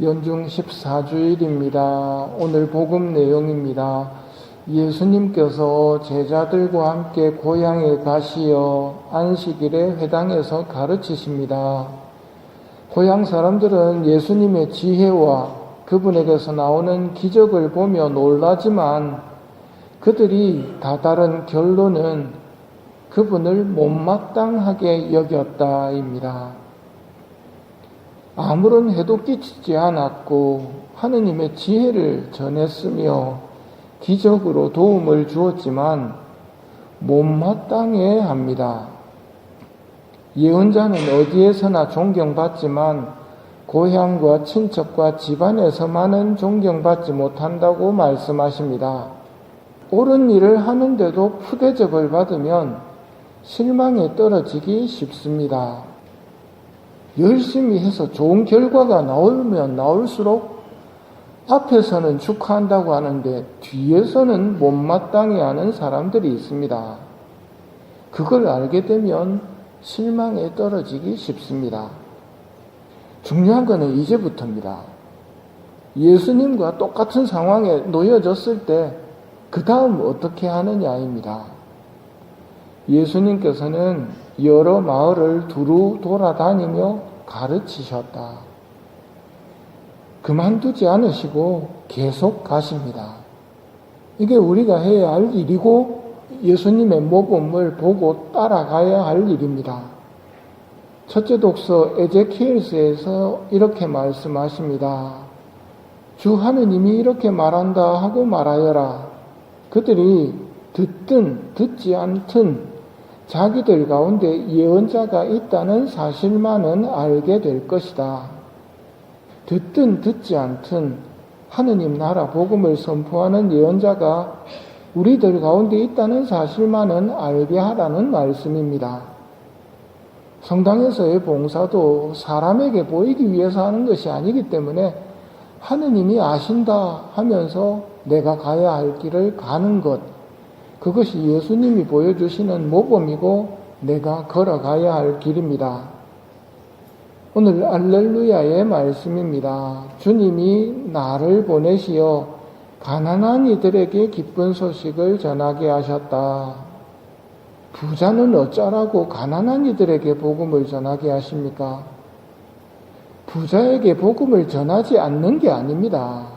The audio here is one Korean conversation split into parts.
연중 14주일입니다. 오늘 복음 내용입니다. 예수님께서 제자들과 함께 고향에 가시어 안식일에 회당에서 가르치십니다. 고향 사람들은 예수님의 지혜와 그분에게서 나오는 기적을 보며 놀라지만 그들이 다다른 결론은 그분을 못마땅하게 여겼다입니다. 아무런 해도 끼치지 않았고 하느님의 지혜를 전했으며 기적으로 도움을 주었지만 못마땅해 합니다. 예언자는 어디에서나 존경받지만 고향과 친척과 집안에서만은 존경받지 못한다고 말씀하십니다. 옳은 일을 하는데도 푸대접을 받으면 실망에 떨어지기 쉽습니다. 열심히 해서 좋은 결과가 나오면 나올수록 앞에서는 축하한다고 하는데 뒤에서는 못마땅해 하는 사람들이 있습니다. 그걸 알게 되면 실망에 떨어지기 쉽습니다. 중요한 것은 이제부터입니다. 예수님과 똑같은 상황에 놓여졌을 때 그 다음 어떻게 하느냐입니다. 예수님께서는 여러 마을을 두루 돌아다니며 가르치셨다. 그만두지 않으시고 계속 가십니다. 이게 우리가 해야 할 일이고 예수님의 모범을 보고 따라가야 할 일입니다. 첫째 독서 에제키엘서에서 이렇게 말씀하십니다. 주 하느님이 이렇게 말한다 하고 말하여라. 그들이 듣든 듣지 않든 자기들 가운데 예언자가 있다는 사실만은 알게 될 것이다. 듣든 듣지 않든 하느님 나라 복음을 선포하는 예언자가 우리들 가운데 있다는 사실만은 알게 하라는 말씀입니다. 성당에서의 봉사도 사람에게 보이기 위해서 하는 것이 아니기 때문에 하느님이 아신다 하면서 내가 가야 할 길을 가는 것, 그것이 예수님이 보여주시는 모범이고 내가 걸어가야 할 길입니다. 오늘 알렐루야의 말씀입니다. 주님이 나를 보내시어 가난한 이들에게 기쁜 소식을 전하게 하셨다. 부자는 어쩌라고 가난한 이들에게 복음을 전하게 하십니까? 부자에게 복음을 전하지 않는 게 아닙니다.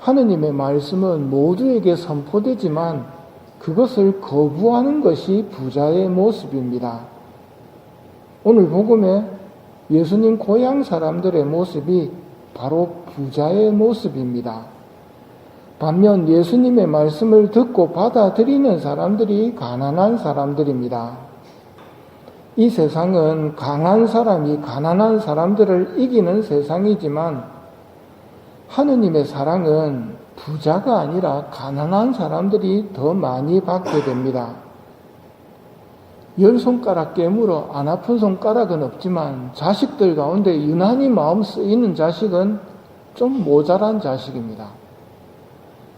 하느님의 말씀은 모두에게 선포되지만 그것을 거부하는 것이 부자의 모습입니다. 오늘 복음에 예수님 고향 사람들의 모습이 바로 부자의 모습입니다. 반면 예수님의 말씀을 듣고 받아들이는 사람들이 가난한 사람들입니다. 이 세상은 강한 사람이 가난한 사람들을 이기는 세상이지만 하느님의 사랑은 부자가 아니라 가난한 사람들이 더 많이 받게 됩니다. 10손가락 깨물어 안 아픈 손가락은 없지만 자식들 가운데 유난히 마음 쓰이는 자식은 좀 모자란 자식입니다.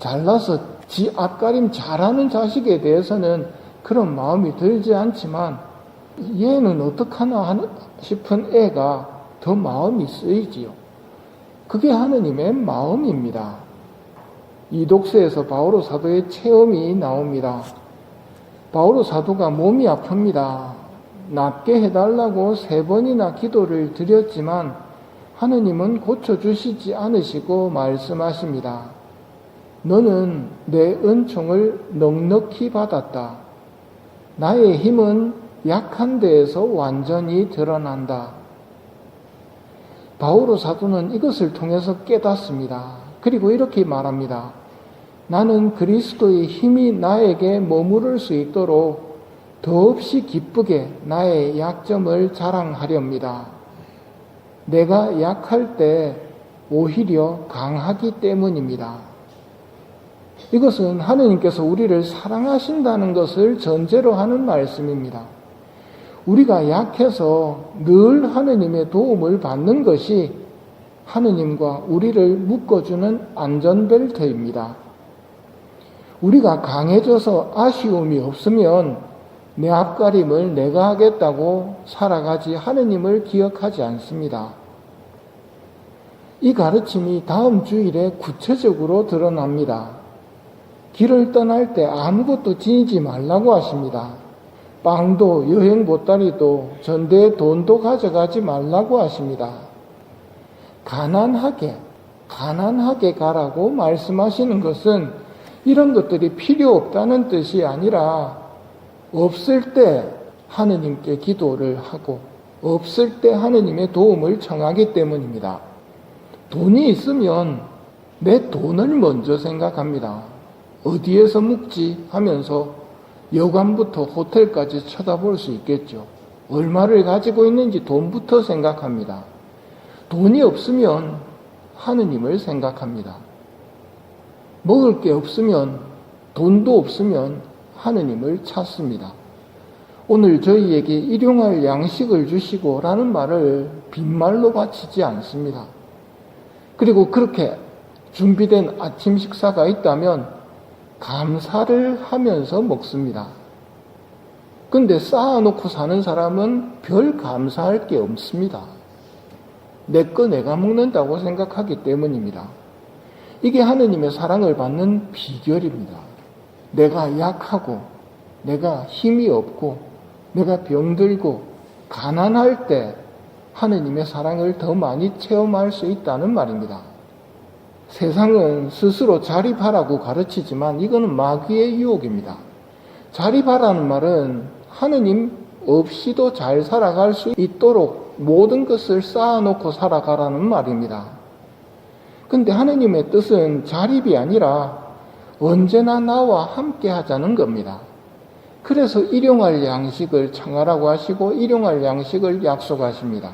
잘나서 지 앞가림 잘하는 자식에 대해서는 그런 마음이 들지 않지만 얘는 어떡하나 싶은 애가 더 마음이 쓰이지요. 그게 하느님의 마음입니다. 이 독서에서 바오로 사도의 체험이 나옵니다. 바오로 사도가 몸이 아픕니다. 낫게 해달라고 3번이나 기도를 드렸지만 하느님은 고쳐주시지 않으시고 말씀하십니다. 너는 내 은총을 넉넉히 받았다. 나의 힘은 약한 데에서 완전히 드러난다. 바오로 사도는 이것을 통해서 깨닫습니다. 그리고 이렇게 말합니다. 나는 그리스도의 힘이 나에게 머무를 수 있도록 더없이 기쁘게 나의 약점을 자랑하렵니다. 내가 약할 때 오히려 강하기 때문입니다. 이것은 하느님께서 우리를 사랑하신다는 것을 전제로 하는 말씀입니다. 우리가 약해서 늘 하느님의 도움을 받는 것이 하느님과 우리를 묶어주는 안전벨트입니다. 우리가 강해져서 아쉬움이 없으면 내 앞가림을 내가 하겠다고 살아가지 하느님을 기억하지 않습니다. 이 가르침이 다음 주일에 구체적으로 드러납니다. 길을 떠날 때 아무것도 지니지 말라고 하십니다. 빵도 여행 보따리도 전대에 돈도 가져가지 말라고 하십니다. 가난하게 가라고 말씀하시는 것은 이런 것들이 필요 없다는 뜻이 아니라 없을 때 하느님께 기도를 하고 없을 때 하느님의 도움을 청하기 때문입니다. 돈이 있으면 내 돈을 먼저 생각합니다. 어디에서 묵지 하면서 여관부터 호텔까지 쳐다볼 수 있겠죠. 얼마를 가지고 있는지 돈부터 생각합니다. 돈이 없으면 하느님을 생각합니다. 먹을 게 없으면, 돈도 없으면 하느님을 찾습니다. 오늘 저희에게 일용할 양식을 주시고 라는 말을 빈말로 바치지 않습니다. 그리고 그렇게 준비된 아침 식사가 있다면 감사를 하면서 먹습니다. 근데 쌓아놓고 사는 사람은 별 감사할 게 없습니다. 내 거 내가 먹는다고 생각하기 때문입니다. 이게 하느님의 사랑을 받는 비결입니다. 내가 약하고 내가 힘이 없고 내가 병들고 가난할 때 하느님의 사랑을 더 많이 체험할 수 있다는 말입니다. 세상은 스스로 자립하라고 가르치지만 이거는 마귀의 유혹입니다. 자립하라는 말은 하느님 없이도 잘 살아갈 수 있도록 모든 것을 쌓아놓고 살아가라는 말입니다. 근데 하느님의 뜻은 자립이 아니라 언제나 나와 함께 하자는 겁니다. 그래서 일용할 양식을 청하라고 하시고 일용할 양식을 약속하십니다.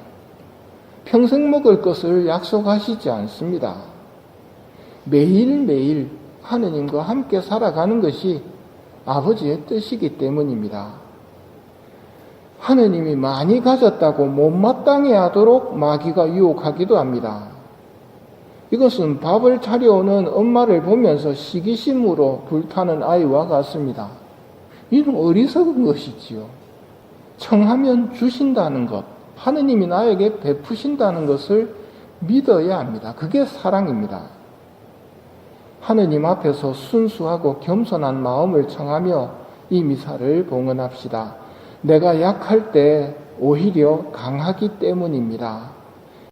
평생 먹을 것을 약속하시지 않습니다. 매일매일 하느님과 함께 살아가는 것이 아버지의 뜻이기 때문입니다. 하느님이 많이 가졌다고 못마땅해 하도록 마귀가 유혹하기도 합니다. 이것은 밥을 차려오는 엄마를 보면서 시기심으로 불타는 아이와 같습니다. 이는 어리석은 것이지요. 청하면 주신다는 것, 하느님이 나에게 베푸신다는 것을 믿어야 합니다. 그게 사랑입니다. 하느님 앞에서 순수하고 겸손한 마음을 청하며 이 미사를 봉헌합시다. 내가 약할 때 오히려 강하기 때문입니다.